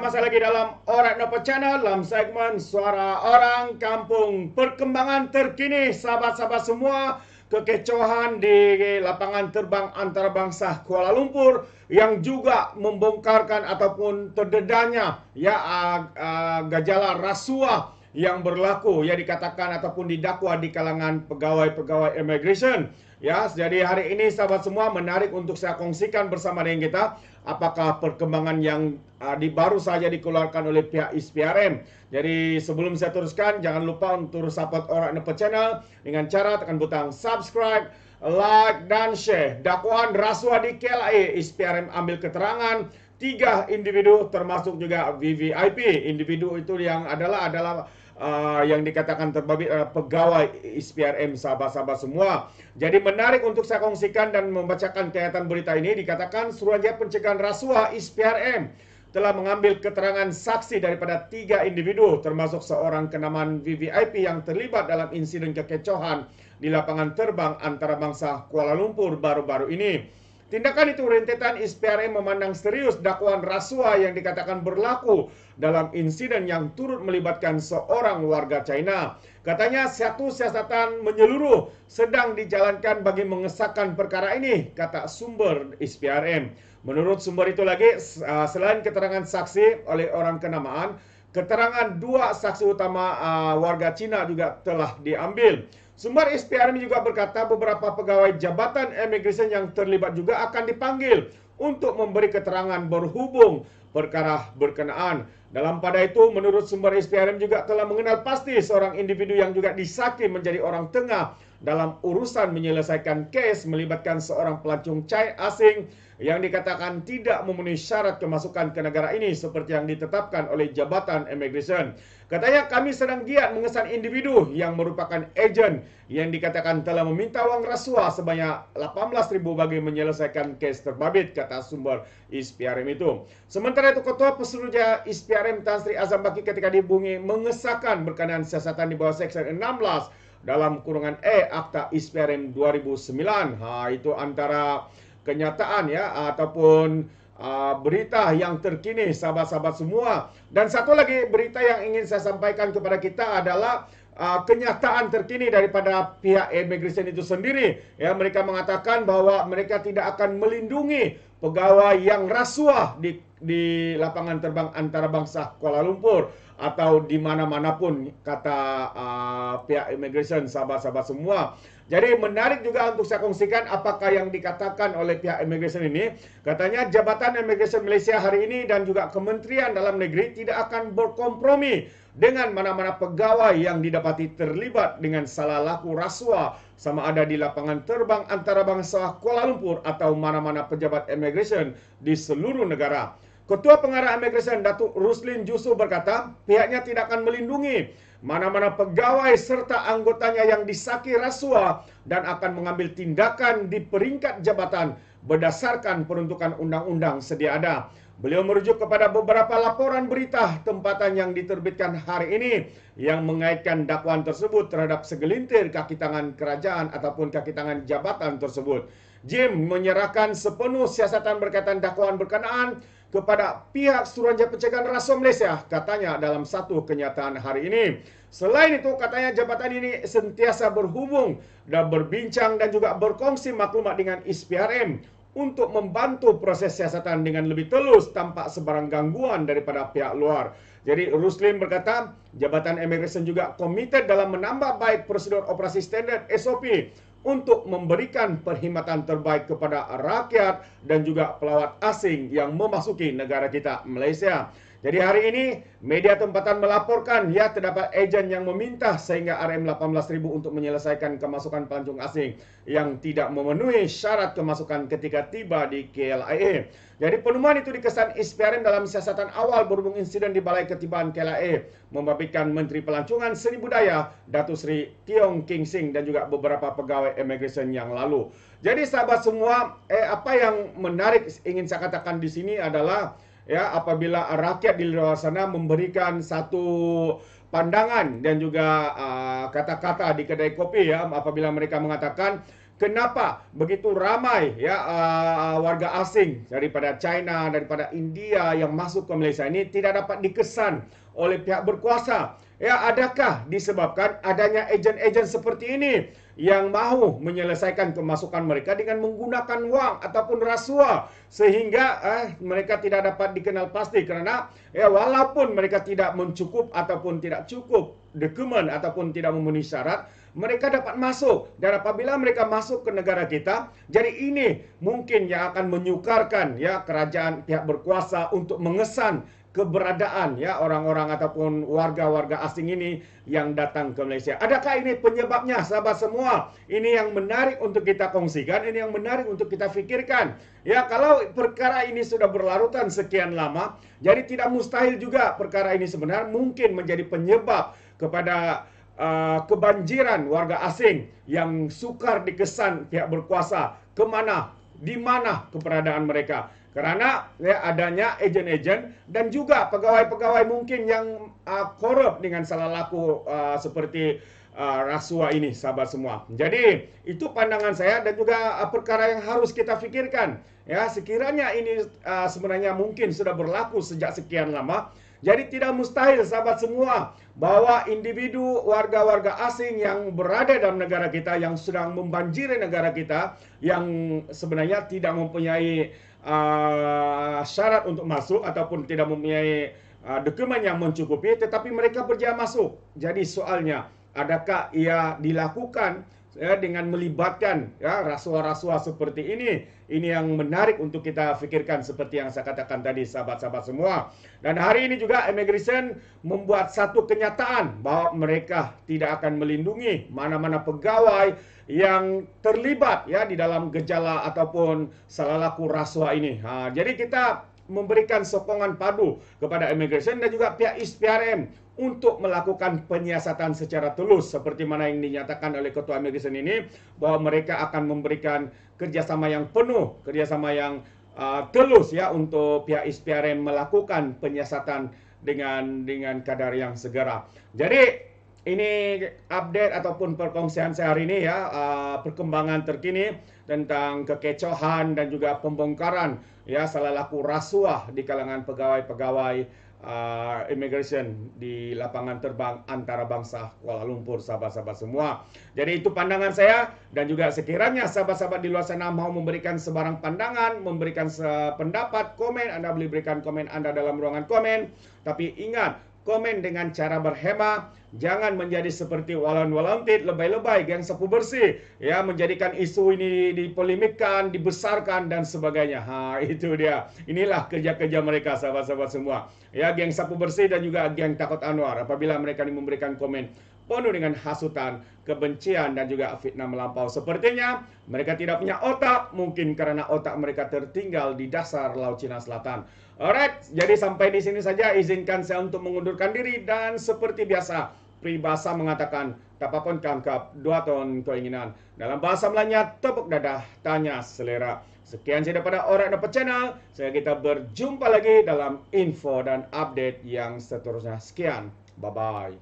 Masih lagi dalam Alright Nopo Channel dalam segmen Suara Orang Kampung. Perkembangan terkini sahabat-sahabat semua, kekecohan di lapangan terbang antarabangsa Kuala Lumpur yang juga membongkarkan ataupun terdedahnya gejala rasuah yang berlaku dikatakan ataupun didakwa di kalangan pegawai-pegawai immigration. Jadi hari ini sahabat semua menarik untuk saya kongsikan bersama dengan kita apakah perkembangan yang baru saja dikeluarkan oleh pihak ISPRM. Jadi sebelum saya teruskan, jangan lupa untuk support Alright Nopo Channel dengan cara tekan butang subscribe, like dan share. Dakwaan rasuah di KLIA, ISPRM ambil keterangan 3 individu termasuk juga VVIP. Individu itu yang adalah yang dikatakan terbabit pegawai ISPRM sahabat-sahabat semua. Jadi menarik untuk saya kongsikan dan membacakan kenyataan berita ini. Dikatakan Suruhanjaya Pencegahan Rasuah ISPRM telah mengambil keterangan saksi daripada 3 individu termasuk seorang kenamaan VVIP yang terlibat dalam insiden kekecohan di lapangan terbang antarabangsa Kuala Lumpur baru-baru ini. Tindakan itu rentetan ISPRM memandang serius dakwaan rasuah yang dikatakan berlaku dalam insiden yang turut melibatkan seorang warga China. Katanya satu siasatan menyeluruh sedang dijalankan bagi mengesahkan perkara ini, kata sumber ISPRM. Menurut sumber itu lagi, selain keterangan saksi oleh orang kenamaan, keterangan 2 saksi utama warga Cina juga telah diambil. Sumber ISPRM juga berkata beberapa pegawai jabatan immigration yang terlibat juga akan dipanggil untuk memberi keterangan berhubung perkara berkenaan. Dalam pada itu, menurut sumber ISPRM juga telah mengenal pasti seorang individu yang juga disaki menjadi orang tengah dalam urusan menyelesaikan kes melibatkan seorang pelancong asing yang dikatakan tidak memenuhi syarat kemasukan ke negara ini seperti yang ditetapkan oleh Jabatan Immigration. Katanya kami sedang giat mengesan individu yang merupakan ejen yang dikatakan telah meminta wang rasuah sebanyak 18.000 bagi menyelesaikan kes terbabit, kata sumber ISPRM itu. Sementara itu Ketua Pesuruhjaya ISPRM Tan Sri Azam Baki ketika dihubungi mengesahkan berkenaan siasatan di bawah Seksyen 16 dalam kurungan Akta ISPRM 2009. Itu antara kenyataan ataupun berita yang terkini sahabat-sahabat semua. Dan satu lagi berita yang ingin saya sampaikan kepada kita adalah kenyataan terkini daripada pihak immigration itu sendiri. Mereka mengatakan bahwa mereka tidak akan melindungi pegawai yang rasuah di lapangan terbang antarabangsa Kuala Lumpur atau di mana-mana pun, kata pihak immigration sahabat-sahabat semua. Jadi menarik juga untuk saya kongsikan apakah yang dikatakan oleh pihak immigration ini. Katanya Jabatan Immigration Malaysia hari ini dan juga Kementerian Dalam Negeri tidak akan berkompromi dengan mana-mana pegawai yang didapati terlibat dengan salah laku rasuah sama ada di lapangan terbang antarabangsa Kuala Lumpur atau mana-mana pejabat immigration di seluruh negara. Ketua Pengarah Immigration Datuk Ruslin Jusuf berkata pihaknya tidak akan melindungi mana-mana pegawai serta anggotanya yang disaki rasuah dan akan mengambil tindakan di peringkat jabatan berdasarkan peruntukan undang-undang sedia ada. Beliau merujuk kepada beberapa laporan berita tempatan yang diterbitkan hari ini yang mengaitkan dakwaan tersebut terhadap segelintir kaki tangan kerajaan ataupun kaki tangan jabatan tersebut. Jim menyerahkan sepenuh siasatan berkaitan dakwaan berkenaan kepada pihak Suruhanjaya Pencegahan Rasuah Malaysia, katanya dalam satu kenyataan hari ini. Selain itu, katanya jabatan ini sentiasa berhubung dan berbincang dan juga berkongsi maklumat dengan ISPRM untuk membantu proses siasatan dengan lebih telus tanpa sebarang gangguan daripada pihak luar. Jadi Ruslin berkata, Jabatan Immigration juga komited dalam menambah baik prosedur operasi standard SOP untuk memberikan perkhidmatan terbaik kepada rakyat dan juga pelawat asing yang memasuki negara kita Malaysia. Jadi hari ini media tempatan melaporkan terdapat ejen yang meminta sehingga RM18.000 untuk menyelesaikan kemasukan pelancong asing yang tidak memenuhi syarat kemasukan ketika tiba di KLIA. Jadi penemuan itu dikesan ISPRM dalam siasatan awal berhubung insiden di Balai Ketibaan KLIA membabitkan Menteri Pelancongan Seni Budaya Datuk Seri Tiong King Sing dan juga beberapa pegawai immigration yang lalu. Jadi sahabat semua, apa yang menarik ingin saya katakan di sini adalah apabila rakyat di luar sana memberikan satu pandangan dan juga kata-kata di kedai kopi apabila mereka mengatakan Kenapa begitu ramai ya warga asing daripada China, daripada India yang masuk ke Malaysia ini tidak dapat dikesan oleh pihak berkuasa? Ya, adakah disebabkan adanya ejen-ejen seperti ini yang mahu menyelesaikan kemasukan mereka dengan menggunakan wang ataupun rasuah sehingga mereka tidak dapat dikenal pasti kerana ya walaupun mereka tidak mencukup ataupun tidak cukup dokumen ataupun tidak memenuhi syarat, mereka dapat masuk, dan apabila mereka masuk ke negara kita, jadi ini mungkin yang akan menyukarkan ya kerajaan pihak berkuasa untuk mengesan keberadaan ya orang-orang ataupun warga-warga asing ini yang datang ke Malaysia. Adakah ini penyebabnya, sahabat semua? Ini yang menarik untuk kita kongsikan, ini yang menarik untuk kita fikirkan. Ya, kalau perkara ini sudah berlarutan sekian lama, jadi tidak mustahil juga perkara ini sebenarnya mungkin menjadi penyebab kepada kebanjiran warga asing yang sukar dikesan pihak berkuasa kemana, di mana keberadaan mereka. Karena ya, adanya ejen-ejen dan juga pegawai-pegawai mungkin yang korup dengan salah laku seperti rasuah ini, sahabat semua. Jadi itu pandangan saya dan juga perkara yang harus kita fikirkan. Ya, sekiranya ini sebenarnya mungkin sudah berlaku sejak sekian lama. Jadi tidak mustahil, sahabat semua, bahwa individu warga-warga asing yang berada dalam negara kita, yang sedang membanjiri negara kita, yang sebenarnya tidak mempunyai syarat untuk masuk ataupun tidak mempunyai dokumen yang mencukupi, tetapi mereka berjaya masuk. Jadi soalnya, adakah ia dilakukan ya, dengan melibatkan ya, rasuah-rasuah seperti ini? Ini yang menarik untuk kita fikirkan seperti yang saya katakan tadi, sahabat-sahabat semua. Dan hari ini juga Immigration membuat satu kenyataan bahwa mereka tidak akan melindungi mana-mana pegawai yang terlibat ya di dalam gejala ataupun salah laku rasuah ini. Jadi kita memberikan sokongan padu kepada Immigration dan juga pihak ISPRM untuk melakukan penyiasatan secara tulus seperti mana yang dinyatakan oleh Ketua Immigration ini, bahwa mereka akan memberikan kerjasama yang penuh, kerjasama yang tulus ya untuk pihak ISPRM melakukan penyiasatan dengan kadar yang segera. Jadi ini update ataupun perkongsian saya hari ini ya, perkembangan terkini tentang kekecohan dan juga pembongkaran ya salah laku rasuah di kalangan pegawai-pegawai Immigration di lapangan terbang antarabangsa Kuala Lumpur, sahabat-sahabat semua. Jadi itu pandangan saya, dan juga sekiranya sahabat-sahabat di luar sana mau memberikan sebarang pandangan, memberikan pendapat, komen, Anda boleh berikan komen Anda dalam ruangan komen. Tapi ingat, komen dengan cara berhema, jangan menjadi seperti walan-walantit, lebay-lebay, geng sapu bersih, ya, menjadikan isu ini dipolemikkan, dibesarkan dan sebagainya. Itu dia. Inilah kerja-kerja mereka, sahabat-sahabat semua. Ya, geng sapu bersih dan juga geng takut Anwar. Apabila mereka memberikan komen penuh dengan hasutan, kebencian dan juga fitnah melampau, sepertinya mereka tidak punya otak, mungkin karena otak mereka tertinggal di dasar Laut Cina Selatan. Alright, jadi sampai di sini saja. Izinkan saya untuk mengundurkan diri, dan seperti biasa, peribahasa mengatakan, tapapun kangkap, 2 ton keinginan. Dalam bahasa Melayanya, tepuk dadah, tanya selera. Sekian saja daripada Orang Dapat Channel. Kita berjumpa lagi dalam info dan update yang seterusnya. Sekian, bye-bye.